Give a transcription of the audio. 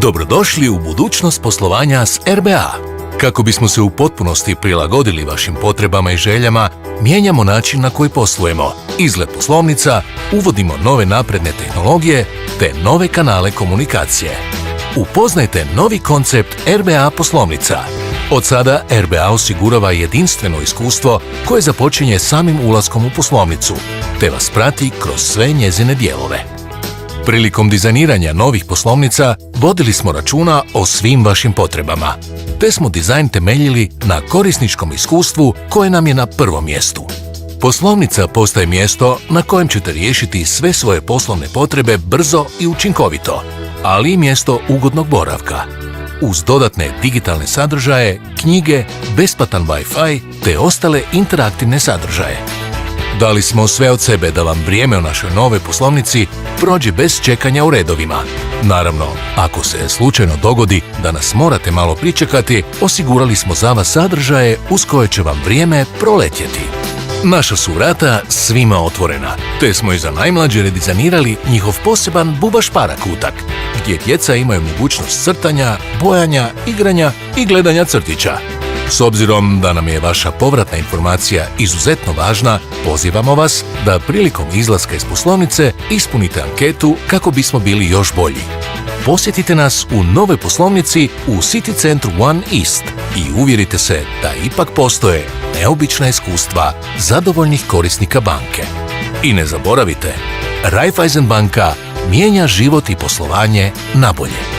Dobrodošli u budućnost poslovanja s RBA. Kako bismo se u potpunosti prilagodili vašim potrebama i željama, mijenjamo način na koji poslujemo, izgled poslovnica, uvodimo nove napredne tehnologije te nove kanale komunikacije. Upoznajte novi koncept RBA poslovnica. Od sada RBA osigurava jedinstveno iskustvo koje započinje samim ulaskom u poslovnicu, te vas prati kroz sve njezine dijelove. Prilikom dizajniranja novih poslovnica vodili smo računa o svim vašim potrebama, te smo dizajn temeljili na korisničkom iskustvu koje nam je na prvom mjestu. Poslovnica postaje mjesto na kojem ćete riješiti sve svoje poslovne potrebe brzo i učinkovito, ali i mjesto ugodnog boravka. Uz dodatne digitalne sadržaje, knjige, besplatan Wi-Fi te ostale interaktivne sadržaje. Dali smo sve od sebe da vam vrijeme u našoj nove poslovnici prođe bez čekanja u redovima. Naravno, ako se slučajno dogodi da nas morate malo pričekati, osigurali smo za vas sadržaje uz koje će vam vrijeme proletjeti. Naša su vrata svima otvorena, te smo i za najmlađe redizajnirali njihov poseban bubašpara kutak, gdje djeca imaju mogućnost crtanja, bojanja, igranja i gledanja crtića. S obzirom da nam je vaša povratna informacija izuzetno važna, pozivamo vas da prilikom izlaska iz poslovnice ispunite anketu kako bismo bili još bolji. Posjetite nas u novoj poslovnici u City centru One East i uvjerite se da ipak postoje neobična iskustva zadovoljnih korisnika banke. I ne zaboravite, Raiffeisen banka mijenja život i poslovanje na bolje.